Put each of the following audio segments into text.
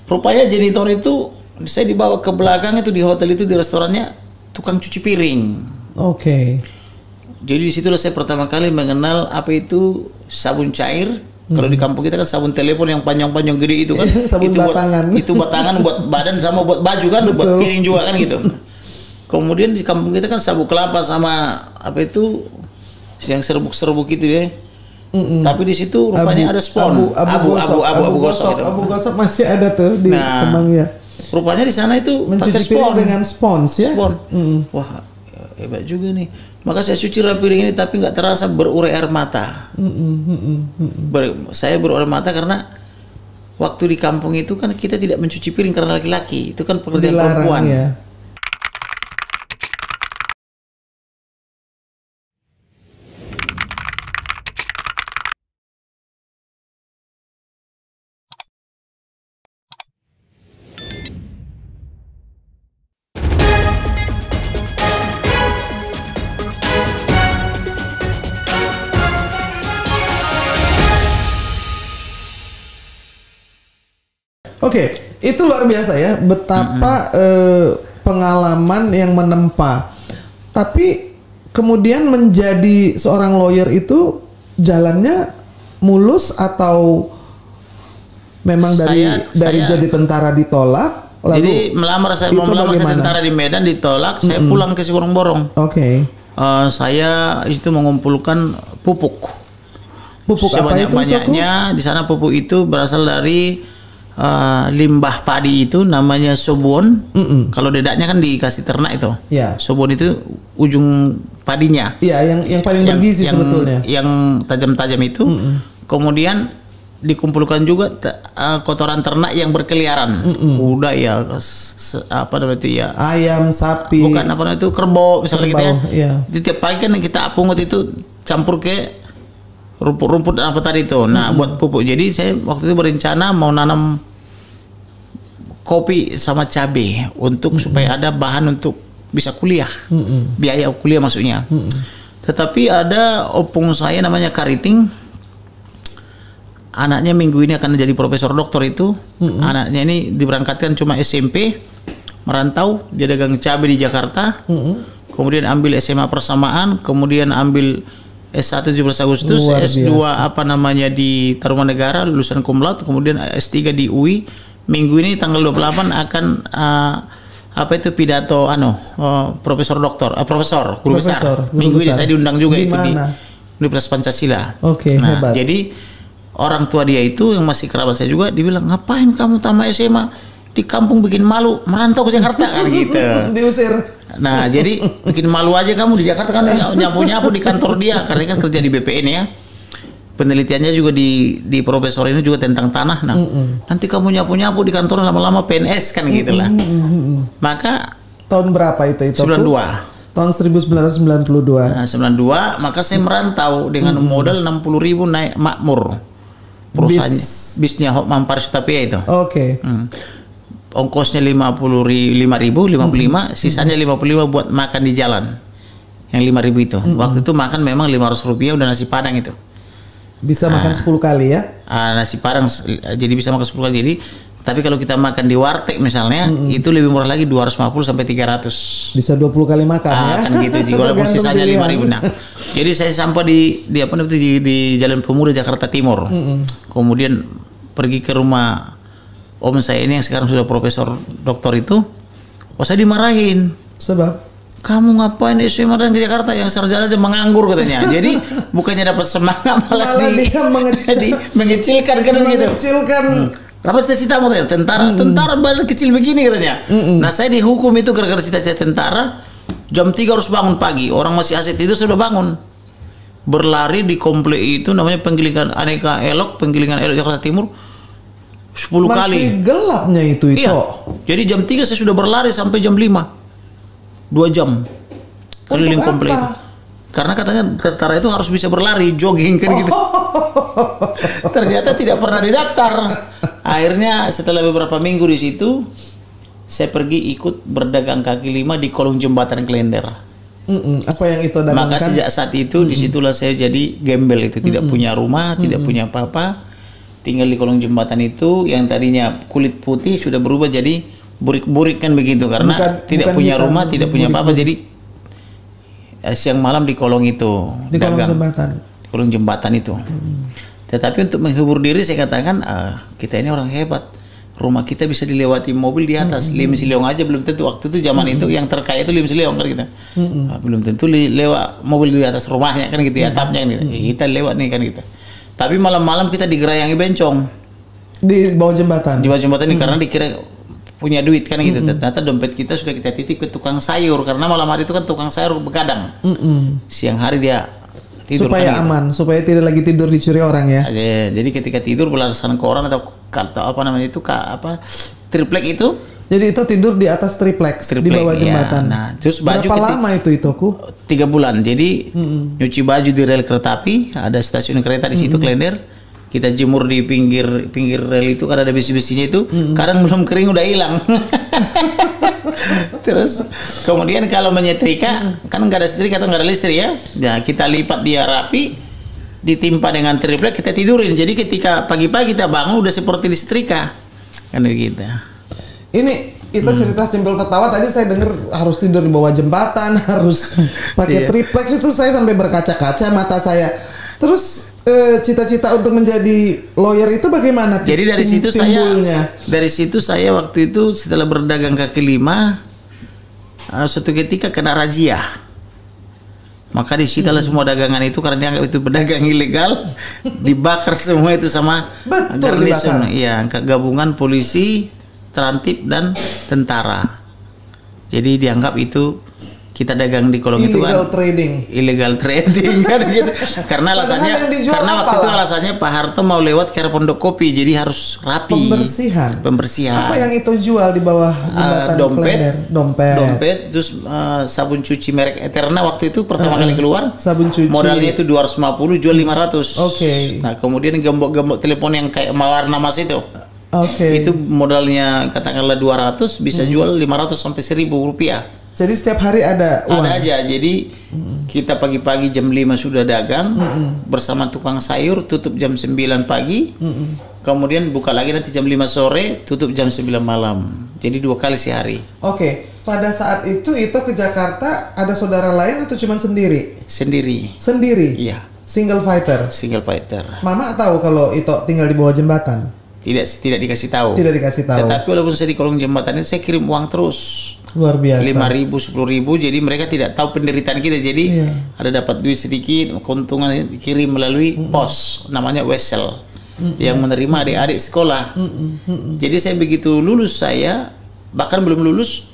Rupanya janitor itu saya dibawa ke belakang itu di hotel itu di restorannya tukang cuci piring. Oke. Jadi disitulah saya pertama kali mengenal apa itu sabun cair. Kalau di kampung kita kan sabun telepon yang panjang-panjang gede itu kan. Sabun itu batangan. Itu batangan buat badan sama buat baju kan, buat piring juga kan gitu. Kemudian di kampung kita kan sabun kelapa sama apa itu yang serbuk-serbuk itu ya. Tapi di situ rupanya ada spon, abu gosok itu. Abu gosok masih ada tuh di Kemangnya. Rupanya di sana itu mencuci piring dengan spons ya. Spon. Wah, hebat juga nih. Maka saya cuci piring ini tapi nggak terasa berurai air mata. Saya berurai mata karena waktu di kampung itu kan kita tidak mencuci piring karena laki-laki. Itu kan pekerjaan perempuan. Ya. Oke, itu luar biasa ya, betapa pengalaman yang menempa. Tapi kemudian menjadi seorang lawyer itu jalannya mulus atau memang dari jadi tentara ditolak? Lalu jadi mau melamar saya tentara di Medan ditolak, saya pulang ke Sorong-Borong. Oke. Saya itu mengumpulkan pupuk. Pupuk apa itu? Sebanyak-banyaknya di sana pupuk itu berasal dari limbah padi itu namanya sobon. Kalau dedaknya kan dikasih ternak itu. Yeah. Sobon itu ujung padinya. Iya, yang paling bergizi sebetulnya. Yang tajam-tajam itu. Kemudian dikumpulkan juga kotoran ternak yang berkeliaran. Kuda ya, apa namanya itu ya? Ayam, sapi. Bukan apa namanya itu, kerbau misalnya gitu ya. Yeah. Jadi tiap pagi kan kita pungut itu campur ke rumput-rumput apa tadi itu. Nah, buat pupuk. Jadi saya waktu itu berencana mau nanam kopi sama cabai untuk supaya ada bahan untuk bisa kuliah. Biaya kuliah maksudnya. Tetapi ada opung saya namanya Kariting. Anaknya minggu ini akan jadi profesor doktor itu. Anaknya ini diberangkatkan cuma SMP, merantau, dia dagang cabai di Jakarta. Kemudian ambil SMA persamaan, kemudian ambil S1 17 Agustus, S2 apa namanya di Tarumanegara, lulusan cum laude, kemudian S3 di UI. Minggu ini tanggal 28 akan apa itu pidato profesor doktor, profesor guru besar. Minggu ini saya diundang juga itu di Universitas Pancasila. Oke, hebat. Jadi orang tua dia itu yang masih kerabat saya juga dibilang, "Ngapain kamu tamat SMA di kampung bikin malu, merantau ke Jakarta?" kan gitu. Diusir. Nah, jadi bikin malu aja kamu di Jakarta kan nyapu-nyapu di kantor dia karena kan kerja di BPN ya. Penelitiannya juga di profesor ini juga tentang tanah. Nah, nanti kamu nyapu-nyapu di kantor lama-lama PNS kan gitulah. Maka tahun berapa itu? 92. Tahun 1992. Nah, 92, maka saya merantau dengan modal 60.000 naik makmur. Perusahaannya bisnya Mampar Sutapia itu. Oke. Ongkosnya 55.000, sisanya 55 buat makan di jalan. Yang 5.000 itu. Waktu itu makan memang 500 rupiah udah nasi padang itu. Bisa makan 10 kali ya? Nasi padang jadi bisa makan 10 kali. Jadi, tapi kalau kita makan di warteg misalnya, itu lebih murah lagi 250 sampai 300. Bisa 20 kali makan ya? Kan gitu. Walaupun sisanya 5.000. Nah, jadi saya sampai di Jalan Pemuda Jakarta Timur. Kemudian pergi ke rumah om saya ini yang sekarang sudah profesor doktor itu. Saya dimarahin. Sebab? Kamu ngapain di SMA dan ke Jakarta yang sarjana aja menganggur katanya. Jadi bukannya dapat semangat malah mengecilkan kan gitu. Mengecilkan. Apa cita-citamu katanya? Tentara badan kecil begini katanya. Nah, saya dihukum itu gara-gara cita-cita tentara. Jam 3 harus bangun pagi. Orang masih aset itu sudah bangun. Berlari di komplek itu namanya penggilingan aneka elok Jakarta Timur. 10 kali. Masih gelapnya itu. Iya. Jadi jam 3 saya sudah berlari sampai jam 5. 2 jam. Keliling komplek itu. Karena katanya tentara itu harus bisa berlari, jogging kan gitu. Ternyata tidak pernah didaftar. Akhirnya setelah beberapa minggu di situ, saya pergi ikut berdagang kaki lima di kolong jembatan Klender. Apa yang itu dagangkan? Maka sejak saat itu disitulah saya jadi gembel itu, tidak punya rumah, tidak punya apa-apa. tinggal di kolong jembatan itu, yang tadinya kulit putih sudah berubah jadi burik-burik kan begitu, karena tidak punya hitam, rumah, tidak punya apa-apa, jadi siang malam di kolong itu, di kolong jembatan. Di kolong jembatan itu. Tetapi untuk menghibur diri saya katakan, kita ini orang hebat. Rumah kita bisa dilewati mobil di atas. Lim Siliong aja belum tentu, waktu itu zaman itu yang terkaya itu Lim Siliong kan gitu. Belum tentu lewat mobil di atas rumahnya kan gitu ya, atapnya kan gitu. Kita lewat nih kan gitu. Tapi malam-malam kita digerayangi bencong Di bawah jembatan. di bawah jembatan ini karena dikira punya duit kan gitu. Ternyata dompet kita sudah kita titip ke tukang sayur, karena malam hari itu kan tukang sayur begadang. Siang hari dia tidur supaya kan, aman, gitu. Supaya tidak lagi tidur dicuri orang ya. Jadi ketika tidur beralasan koran atau apa namanya itu apa triplek itu. Jadi itu tidur di atas triplex di bawah jembatan. Ya. Nah, terus baju berapa lama itu ku? 3 bulan. Jadi nyuci baju di rel kereta api, ada stasiun kereta di situ Klender. Kita jemur di pinggir rel itu karena ada besi-besinya itu. Kadang belum kering udah hilang. Terus kemudian kalau menyetrika kan nggak ada setrika atau nggak ada listrik ya. Nah, kita lipat dia rapi, ditimpa dengan triplek, kita tidurin. Jadi ketika pagi-pagi kita bangun udah seperti disetrika. Kan gitu. Ini itu cerita simpel tertawa, tadi saya dengar harus tidur di bawah jembatan, harus pakai triplex, itu saya sampai berkaca-kaca mata saya. Terus cita-cita untuk menjadi lawyer itu bagaimana? Jadi dari situ saya waktu itu setelah berdagang kaki lima, suatu ketika kena razia. Maka disitalah semua dagangan itu karena dianggap itu pedagang ilegal, dibakar semua itu sama garnison, iya, gabungan polisi, terantip dan tentara. Jadi dianggap itu kita dagang di kolong itu kan illegal trading kan gitu. Karena alasannya waktu itu alasannya Pak Harto mau lewat ke Pondok Kopi, jadi harus rapi. Pembersihan. Apa yang itu jual di bawah jembatan? Dompet, terus sabun cuci merek Eterna waktu itu pertama kali keluar. Sabun cuci. Modalnya itu 250, jual 500. Oke. Nah, kemudian gembok-gembok telepon yang kayak warna emas itu. Itu modalnya katakanlah 200, bisa jual 500 sampai 1.000 rupiah. Jadi setiap hari ada uang? Ada aja. Jadi kita pagi-pagi jam 5 sudah dagang bersama tukang sayur, tutup jam 9 pagi. Kemudian buka lagi nanti jam 5 sore, tutup jam 9 malam. Jadi 2 kali sehari. Oke. Pada saat itu ke Jakarta ada saudara lain atau cuma sendiri? Sendiri? Iya. Single fighter? Single fighter. Mama tahu kalau itu tinggal di bawah jembatan? Tidak dikasih tahu. Tidak dikasih tahu. Tetapi walaupun saya di kolong jembatan itu saya kirim uang terus. Luar biasa. 5.000, 10.000, jadi mereka tidak tahu penderitaan kita. Jadi ada dapat duit sedikit, keuntungan dikirim melalui pos, namanya Wesel, yang menerima adik-adik sekolah. Jadi saya begitu lulus, saya bahkan belum lulus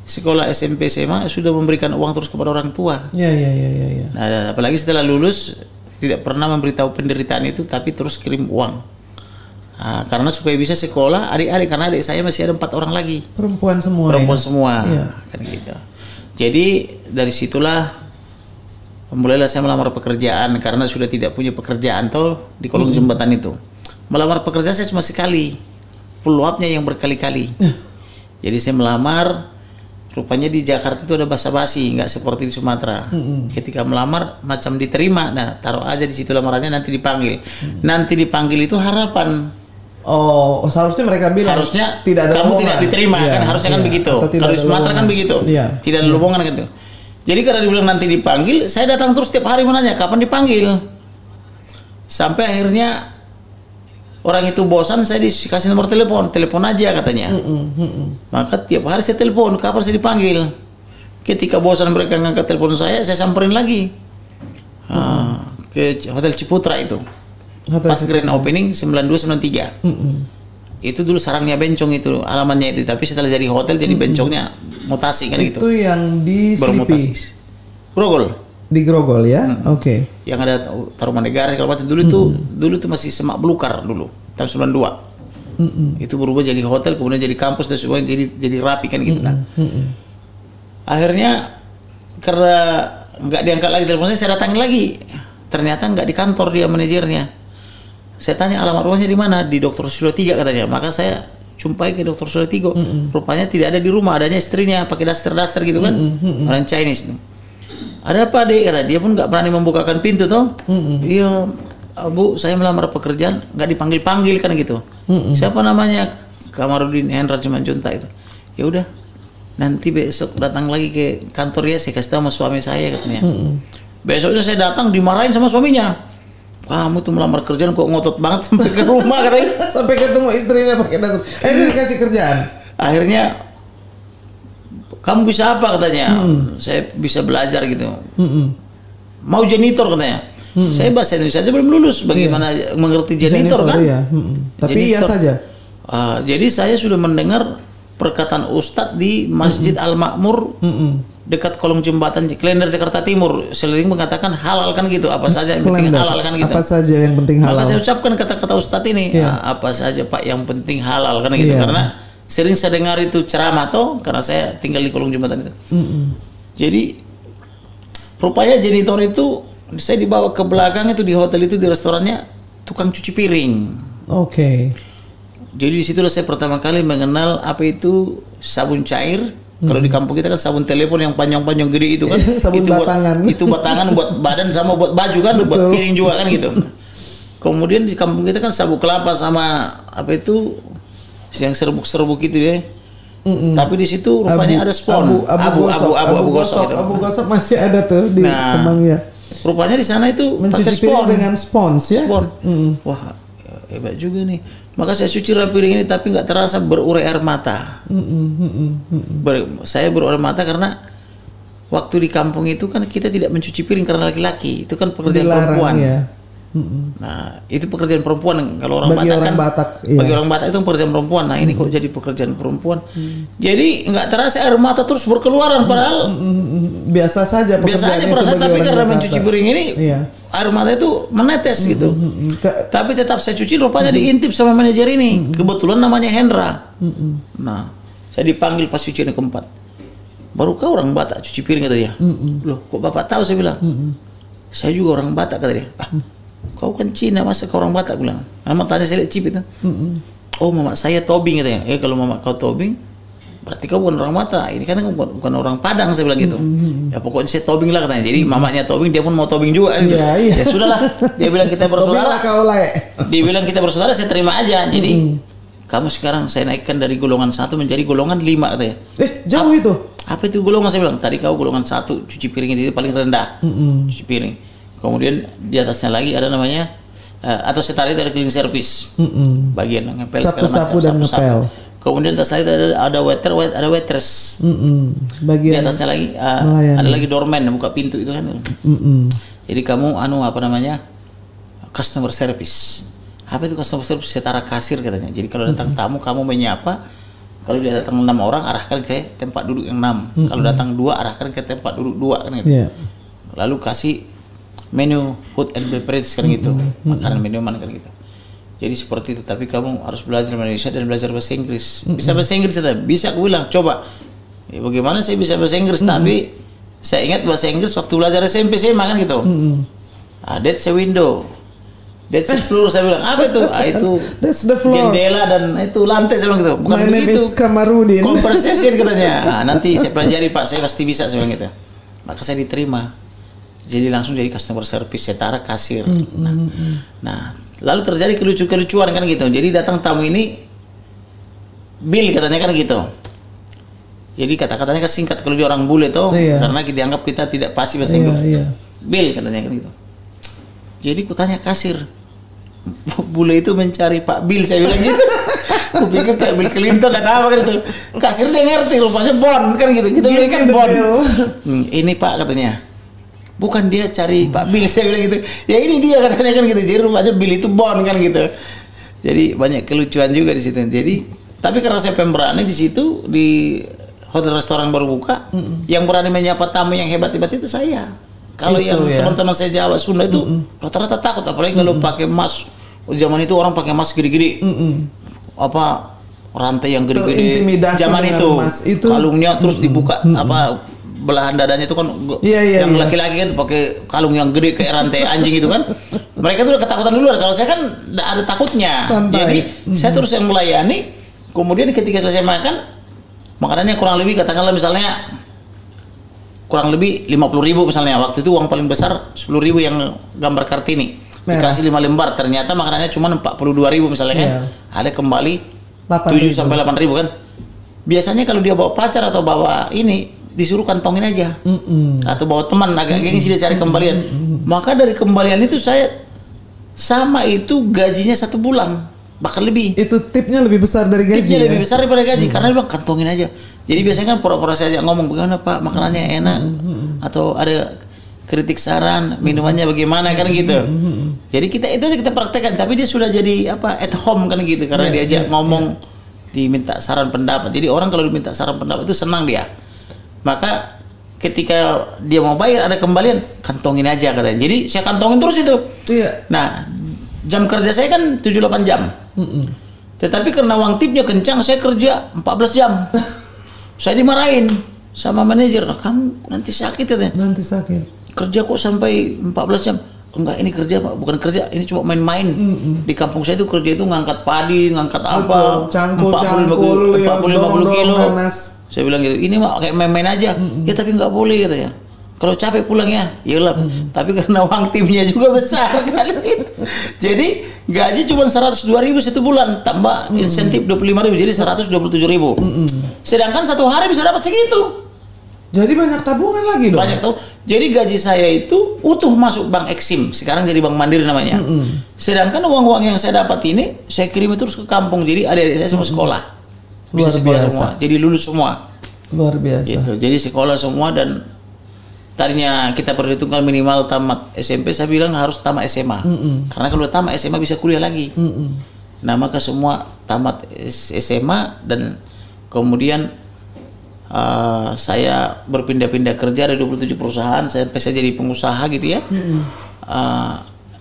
sekolah SMP SMA sudah memberikan uang terus kepada orang tua. Iya. Nah, apalagi setelah lulus tidak pernah memberitahu penderitaan itu, tapi terus kirim uang. Karena supaya bisa sekolah adik-adik, karena adik saya masih ada 4 orang lagi. Perempuan semua. Iya. Kan gitu. Jadi dari situlah mulailah saya melamar pekerjaan karena sudah tidak punya pekerjaan di kolong jembatan itu. Melamar pekerjaan saya cuma sekali. Follow up-nya yang berkali-kali. Jadi saya melamar, rupanya di Jakarta itu ada basa-basi, nggak seperti di Sumatera. Ketika melamar macam diterima, nah taruh aja di situ lamarannya, nanti dipanggil. Nanti dipanggil itu harapan. Oh, seharusnya mereka bilang tidak ada kamu lowongan. Tidak diterima kan, harusnya kan begitu. Kalau di Sumatera kan begitu, tidak ada lowongan gitu. Jadi karena dibilang nanti dipanggil, saya datang terus setiap hari menanya kapan dipanggil. Sampai akhirnya orang itu bosan, saya dikasih nomor telepon aja katanya. Maka tiap hari saya telepon, kapan saya dipanggil. Ketika bosan mereka ngangkat telepon saya samperin lagi ke Hotel Ciputra itu. Pas grand opening 92-93. Itu dulu sarangnya bencong itu, alamannya itu. Tapi setelah jadi hotel, jadi bencongnya mutasi kan gitu. Itu yang di Slipi. Grogol. Di Grogol ya? Oke. Yang ada Taruman Negara segala macam. Dulu tuh masih semak belukar dulu, tahun 92. Itu berubah jadi hotel, kemudian jadi kampus dan semua jadi rapi kan gitu kan. Akhirnya karena nggak diangkat lagi teleponnya, saya datangin lagi. Ternyata nggak di kantor dia manajernya. Saya tanya alamat rumahnya di mana, di Dr. Sulo 3 katanya. Maka saya jumpai ke Dr. Sulo 3. Rupanya tidak ada di rumah, adanya istrinya pakai daster gitu kan. Orang Chinese tuh. Ada apa dek? Kata dia pun nggak berani membukakan pintu toh. Iya, Bu, saya melamar pekerjaan nggak dipanggil-panggil kan gitu. Siapa namanya? Kamarudin Hendra Simanjuntak itu. Ya udah, nanti besok datang lagi ke kantor ya, saya kasih tahu sama suami saya katanya. Besoknya saya datang dimarahin sama suaminya. Kamu tuh melamar kerjaan kok ngotot banget sampai ke rumah katanya. Sampai ketemu istrinya pakai datang. Akhirnya dikasih kerjaan. Akhirnya kamu bisa apa katanya? Saya bisa belajar gitu. Mau janitor katanya. Saya bahasa Indonesia aja belum lulus. Bagaimana mengerti janitor kan? Ya. Tapi iya saja. Jadi saya sudah mendengar perkataan Ustadz di Masjid Al-Makmur dekat kolong jembatan Klender Jakarta Timur. Sering mengatakan halal kan gitu. Apa saja yang penting halal kan gitu. Apa saja yang penting halal. Maka saya ucapkan kata-kata Ustadz ini. Apa saja Pak yang penting halal kan gitu. Karena sering saya dengar itu ceramah karena saya tinggal di kolong jembatan itu. Jadi rupanya janitor itu saya dibawa ke belakang itu di hotel itu, di restorannya tukang cuci piring. Oke. Jadi disitulah saya pertama kali mengenal apa itu sabun cair. Kalau di kampung kita kan sabun telepon yang panjang-panjang gede itu kan. Sabun itu batangan. Itu batangan buat badan sama buat baju kan, buat piring juga kan gitu. Kemudian di kampung kita kan sabuk kelapa sama apa itu yang serbuk-serbuk itu ya. Tapi di situ rupanya ada spon. Abu gosok gitu. Abu gosok masih ada tuh di Kemangnya. Rupanya di sana itu pakai mencuci piring dengan spons ya. Spon. Wah, hebat juga nih. Maka saya cuci piring ini tapi nggak terasa berurai air mata. Saya berurai mata karena waktu di kampung itu kan kita tidak mencuci piring karena laki-laki. Itu kan pekerjaan perempuan. Ya. Nah, itu pekerjaan perempuan. Kalau orang Batak kan, bagi orang Batak itu pekerjaan perempuan. Nah, ini kok jadi pekerjaan perempuan. Jadi nggak terasa air mata terus berkeluaran padahal biasa saja perasaan, tapi karena mencuci piring ini air mata itu menetes gitu. Tapi tetap saya cuci, rupanya diintip sama manajer ini. Kebetulan namanya Hendra. Nah, saya dipanggil pas cuci yang keempat. Baru kau orang Batak cuci piring katanya. Loh, kok Bapak tahu? Saya bilang. Saya juga orang Batak katanya. Kau kan Cina, masa kau orang Batak? Bilang. Mama tanya saya lihat cipit kan. Oh, mama saya Tobing katanya. Kalau mama kau Tobing, berarti kau bukan orang Batak. Ini kan bukan orang Padang, saya bilang gitu. Ya pokoknya saya Tobing lah katanya. Jadi mamanya Tobing, dia pun mau Tobing juga gitu. Ya sudahlah. Dia bilang kita bersaudara. Dia bilang kita bersaudara, saya terima aja. Jadi kamu sekarang saya naikkan dari golongan 1 menjadi golongan 5 katanya. Jauh itu. Apa itu golongan? Saya bilang tadi kau golongan 1, cuci piring itu paling rendah. Cuci piring. Kemudian di atasnya lagi ada namanya atau setara itu ada cleaning service, bagian ngepel sapu-sapu dan ngepel. Kemudian di atasnya itu ada waiter, ada waitress. Bagian di atasnya lagi ada lagi doorman yang buka pintu itu kan. Jadi kamu apa namanya customer service. Apa itu customer service? Setara kasir katanya. Jadi kalau datang tamu kamu menyapa. Kalau dia datang 6 orang arahkan ke tempat duduk yang 6. Kalau datang 2 arahkan ke tempat duduk 2 kan gitu. Lalu kasih menu food and beverage kan gitu, makanan minuman kan gitu. Jadi seperti itu. Tapi kamu harus belajar Indonesia dan belajar bahasa Inggris. Bisa bahasa Inggris saya bisa, aku bilang coba. Ya, bagaimana saya bisa bahasa Inggris? Tapi saya ingat bahasa Inggris waktu belajar SMP saya kan gitu. That's a window. That's the floor, saya bilang. Apa itu? Itu that's the floor. Jendela dan itu lantai, saya bilang gitu. Bukan My begitu. name is Kamarudin. Conversation katanya. Nanti saya pelajari Pak, saya pasti bisa, saya bilang gitu. Maka saya diterima. Jadi langsung jadi customer service, setara kasir. Nah, lalu terjadi kelucuan kan gitu. Jadi datang tamu ini, bill katanya kan gitu. Jadi kata-katanya kan singkat kalau dia orang bule tuh, karena kita dianggap kita tidak pasti bahasa Inggris. Bill katanya kan gitu. Jadi kutanya kasir, bule itu mencari Pak Bill, saya bilang gitu. Kupikir kayak Bill Clinton atau apa kan itu. Kasir dia ngerti, rupanya Bond kan gitu. Kita bilang kan Bond. Ini Pak katanya. Bukan dia cari Pak Bill, saya bilang gitu. Ya ini dia katanya kan gitu. Jadi rupanya Bill itu Bond kan gitu. Jadi banyak kelucuan juga di situ. Jadi tapi karena saya pemberani di situ di hotel restoran baru buka, yang berani menyapa tamu yang hebat-hebat itu saya. Kalau yang teman-teman saya Jawa Sunda itu rata-rata takut, apalagi kalau pakai emas. Zaman itu orang pakai emas gede-gede. Apa rantai yang gede-gede. Zaman itu kalungnya terus dibuka belahan dadanya itu kan yang laki-laki kan pakai kalung yang gede kayak rantai anjing itu kan. Mereka tuh udah ketakutan dulu. Kalau saya kan ada takutnya. Jadi saya terus yang melayani. Kemudian ketika selesai makan, makanannya kurang lebih katakanlah misalnya kurang lebih 50.000 misalnya. Waktu itu uang paling besar 10.000 yang gambar Kartini. dikasih 5 lembar, ternyata makanannya cuma 42.000 misalnya kan. Ada kembali 7 sampai 8.000 kan. Biasanya kalau dia bawa pacar atau bawa ini disuruh kantongin aja. Atau bawa teman agak gengsi dia cari kembalian. Maka dari kembalian itu saya sama itu gajinya 1 bulan, bahkan lebih. Itu tipnya lebih besar dari gaji. Tipnya lebih besar daripada gaji karena dia bilang kantongin aja. Jadi biasanya kan pura-pura saya ajak ngomong, bagaimana Pak makanannya enak atau ada kritik saran minumannya bagaimana kan gitu. Jadi itu aja kita praktekkan, tapi dia sudah jadi apa at home kan gitu karena diajak ngomong, diminta saran pendapat. Jadi orang kalau diminta saran pendapat itu senang dia. Maka ketika dia mau bayar ada kembalian, kantongin aja katanya. Jadi saya kantongin terus itu. Iya. Nah, jam kerja saya kan 7-8 jam. Tetapi karena uang tipnya kencang, saya kerja 14 jam. Saya dimarahin sama manajer, kamu nanti sakit katanya. Nanti sakit. Kerja kok sampai 14 jam? Enggak, ini kerja Pak, bukan kerja, ini cuma main-main. Di kampung saya itu kerja itu ngangkat padi, ngangkat apa, 40-50 kilo. Saya bilang gitu, ini mah kayak main-main aja. Ya tapi nggak boleh katanya. Kalau capek pulang ya, iyalah. Tapi karena uang timnya juga besar kali itu. Jadi gaji cuma 102.000 1 bulan, tambah insentif 25.000, jadi 127.000. Sedangkan 1 hari bisa dapat segitu. Jadi banyak tabungan lagi dong. Banyak tahu. Jadi gaji saya itu utuh masuk Bank Eksim, sekarang jadi Bank Mandiri namanya. Sedangkan uang-uang yang saya dapat ini saya kirim terus ke kampung. Jadi adik-adik saya semua sekolah. Bisa sekolah semua. Jadi lulus semua. Luar biasa. Gitu. Jadi sekolah semua dan tadinya kita perhitungkan minimal tamat SMP, saya bilang harus tamat SMA. Karena kalau tamat SMA bisa kuliah lagi. Nah, maka semua tamat SMA dan kemudian saya berpindah-pindah kerja, ada 27 perusahaan, saya jadi pengusaha gitu ya.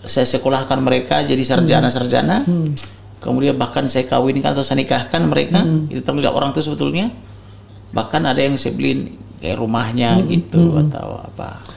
Saya sekolahkan mereka jadi sarjana-sarjana. Kemudian bahkan saya kawinkan atau saya nikahkan mereka. Itu tanggung jawab orang itu sebetulnya. Bahkan ada yang saya beliin kayak rumahnya gitu atau apa.